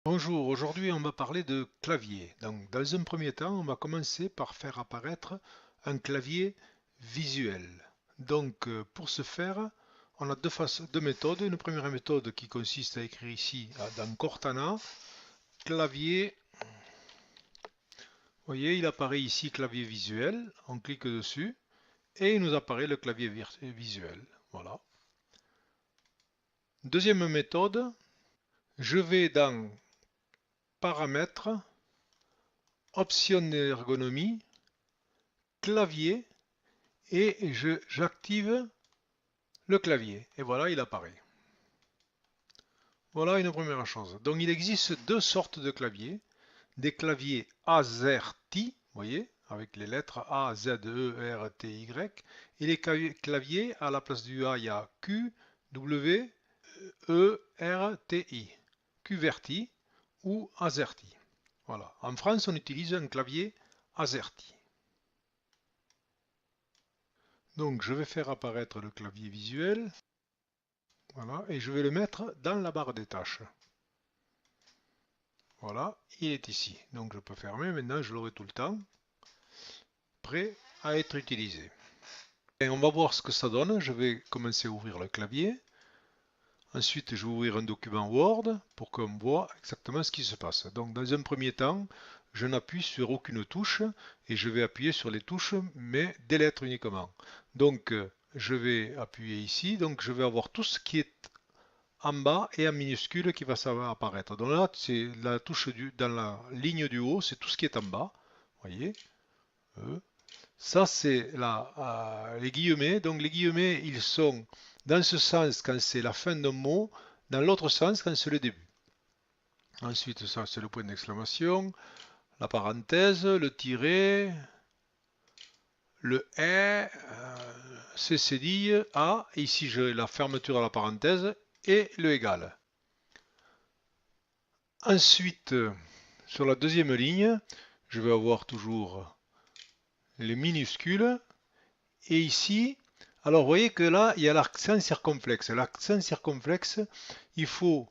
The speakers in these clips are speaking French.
Bonjour, aujourd'hui on va parler de clavier. Donc, dans un premier temps, on va commencer par faire apparaître un clavier visuel. Donc, pour ce faire, on a deux méthodes. Une première méthode qui consiste à écrire ici dans Cortana, clavier. Vous voyez, il apparaît ici clavier visuel. On clique dessus et il nous apparaît le clavier visuel. Voilà. Deuxième méthode, je vais dans Paramètres, Options d'ergonomie, clavier et j'active le clavier. Et voilà, il apparaît. Voilà une première chose. Donc il existe deux sortes de claviers. Des claviers AZERTY, vous voyez, avec les lettres A, Z, E, R, T, Y. Et les claviers, à la place du A, il y a Q, W, E, R, T, I. QWERTY ou AZERTY. Voilà. En France, on utilise un clavier AZERTY. Donc je vais faire apparaître le clavier visuel. Voilà, et je vais le mettre dans la barre des tâches. Voilà, il est ici. Donc je peux fermer, maintenant je l'aurai tout le temps, prêt à être utilisé. Et on va voir ce que ça donne. Je vais commencer à ouvrir le clavier. Ensuite, je vais ouvrir un document Word pour qu'on voit exactement ce qui se passe. Donc dans un premier temps, je n'appuie sur aucune touche et je vais appuyer sur les touches, mais des lettres uniquement. Donc je vais appuyer ici, donc je vais avoir tout ce qui est en bas et en minuscule qui va apparaître. Donc là, c'est la touche dans la ligne du haut, c'est tout ce qui est en bas. Vous voyez, ça c'est les guillemets. Donc les guillemets, ils sont dans ce sens quand c'est la fin d'un mot, dans l'autre sens quand c'est le début. Ensuite, ça c'est le point d'exclamation, la parenthèse, le tiret, le est, c'est cédille, A, ici j'ai la fermeture à la parenthèse et le égal. Ensuite, sur la deuxième ligne, je vais avoir toujours les minuscules. Et ici, alors vous voyez que là, il y a l'accent circonflexe. L'accent circonflexe, il faut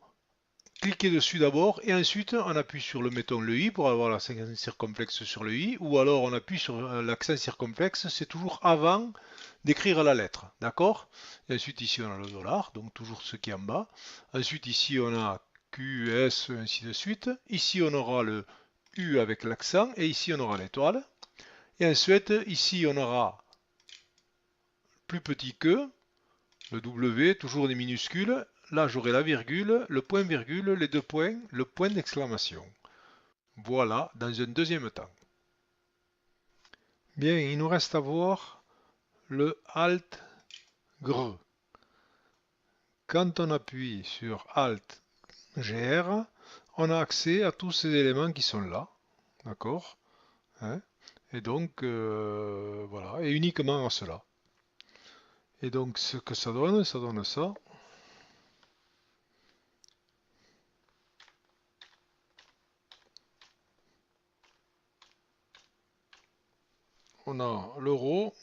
cliquer dessus d'abord et ensuite on appuie sur mettons le i pour avoir l'accent circonflexe sur le i, ou alors on appuie sur l'accent circonflexe, c'est toujours avant d'écrire la lettre, d'accord? Et ensuite ici on a le dollar, donc toujours ce qui est en bas. Ensuite ici on a Q, S, ainsi de suite. Ici on aura le U avec l'accent et ici on aura l'étoile. Et ensuite ici on aura plus petit que, le W, toujours des minuscules. Là j'aurai la virgule, le point virgule, les deux points, le point d'exclamation. Voilà, dans un deuxième temps. Bien, il nous reste à voir le Alt GR. Quand on appuie sur Alt GR, on a accès à tous ces éléments qui sont là, d'accord, hein. Et donc, voilà, et uniquement à cela. Et donc, ce que ça donne ça. On a l'euro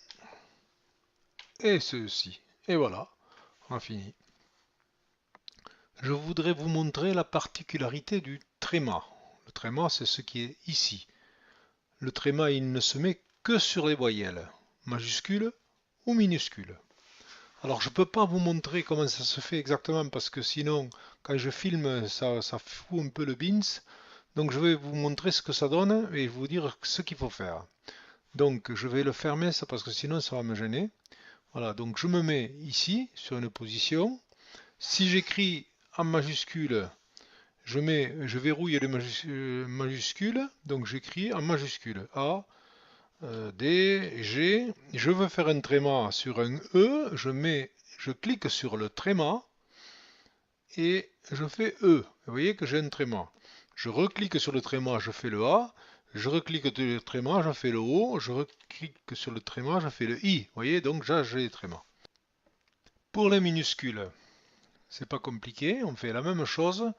et ceci. Et voilà, on a fini. Je voudrais vous montrer la particularité du tréma. Le tréma, c'est ce qui est ici. Le tréma, il ne se met que sur les voyelles, majuscules ou minuscules. Alors, je ne peux pas vous montrer comment ça se fait exactement parce que sinon, quand je filme, ça fout un peu le bins. Donc, je vais vous montrer ce que ça donne et vous dire ce qu'il faut faire. Donc, je vais le fermer, ça, parce que sinon, ça va me gêner. Voilà, donc je me mets ici, sur une position. Si j'écris en majuscule, je verrouille les majuscules, donc j'écris en majuscule A, D, G. Je veux faire un tréma sur un E, je clique sur le tréma et je fais E. Vous voyez que j'ai un tréma. Je reclique sur le tréma, je fais le A. Je reclique sur le tréma, je fais le O. Je reclique sur le tréma, je fais le I. Vous voyez, donc j'ai les trémas. Pour les minuscules, c'est pas compliqué, on fait la même chose,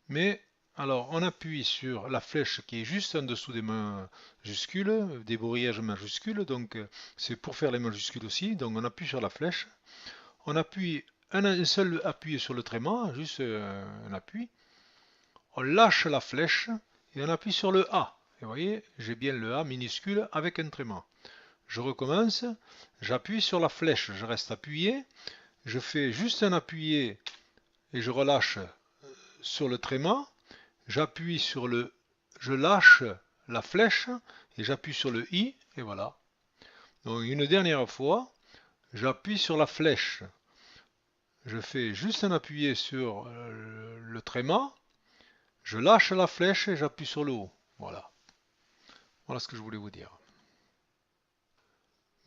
mais alors on appuie sur la flèche qui est juste en dessous des majuscules, des bourrillages majuscules, donc c'est pour faire les majuscules aussi, donc on appuie sur la flèche, on appuie un seul appui sur le tréma, juste un appui, on lâche la flèche et on appuie sur le A. Et vous voyez, j'ai bien le A minuscule avec un tréma. Je recommence, j'appuie sur la flèche, je reste appuyé, je fais juste un appuyé et je relâche sur le tréma, j'appuie sur le, je lâche la flèche et j'appuie sur le I et voilà. Donc une dernière fois, j'appuie sur la flèche, je fais juste un appuyé sur le tréma, je lâche la flèche et j'appuie sur le haut. Voilà. Voilà ce que je voulais vous dire.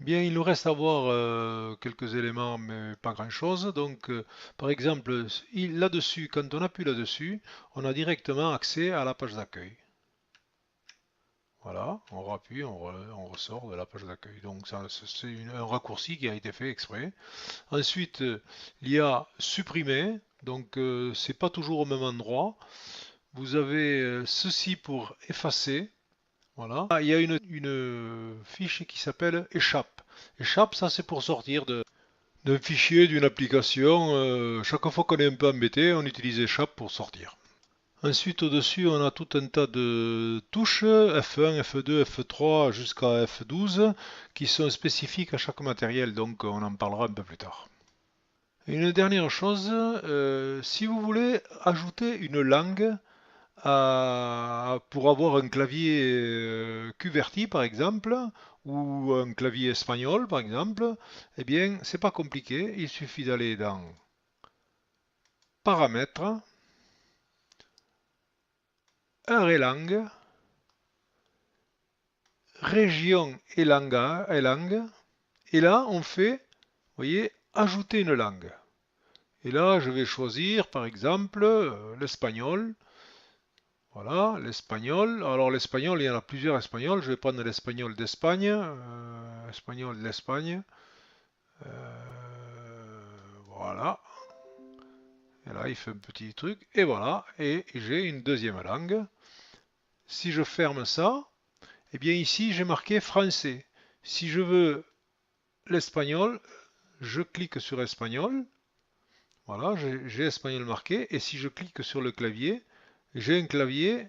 Bien, il nous reste à voir quelques éléments, mais pas grand-chose. Donc, par exemple, là-dessus, quand on appuie là-dessus, on a directement accès à la page d'accueil. Voilà, on rappuie, on ressort de la page d'accueil. Donc, c'est un raccourci qui a été fait exprès. Ensuite, il y a supprimer. Donc, c'est pas toujours au même endroit. Vous avez ceci pour effacer. Voilà. Ah, il y a une fiche qui s'appelle échappe. Échappe, ça c'est pour sortir d'un fichier, d'une application. Chaque fois qu'on est un peu embêté, on utilise échappe pour sortir. Ensuite, au-dessus, on a tout un tas de touches, F1, F2, F3 jusqu'à F12, qui sont spécifiques à chaque matériel, donc on en parlera un peu plus tard. Et une dernière chose, si vous voulez ajouter une langue, pour avoir un clavier QWERTY par exemple, ou un clavier espagnol par exemple, eh bien c'est pas compliqué, il suffit d'aller dans Paramètres, Heure et langue, Région et langue, et là on fait, vous voyez, ajouter une langue. Et là je vais choisir par exemple l'espagnol. Voilà, l'espagnol. Alors l'espagnol, il y en a plusieurs espagnols. Je vais prendre l'espagnol d'Espagne. Espagnol d'Espagne. Voilà. Et là, il fait un petit truc. Et voilà. Et j'ai une deuxième langue. Si je ferme ça, eh bien ici, j'ai marqué français. Si je veux l'espagnol, je clique sur espagnol. Voilà, j'ai espagnol marqué. Et si je clique sur le clavier, j'ai un clavier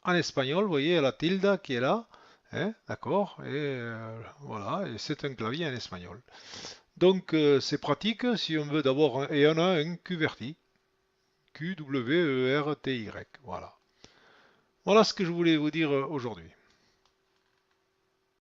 en espagnol, vous voyez la tilde qui est là, hein, d'accord, et voilà, et c'est un clavier en espagnol. Donc c'est pratique si on veut d'abord, et on a un QWERTY, QWERTY, voilà. Voilà ce que je voulais vous dire aujourd'hui.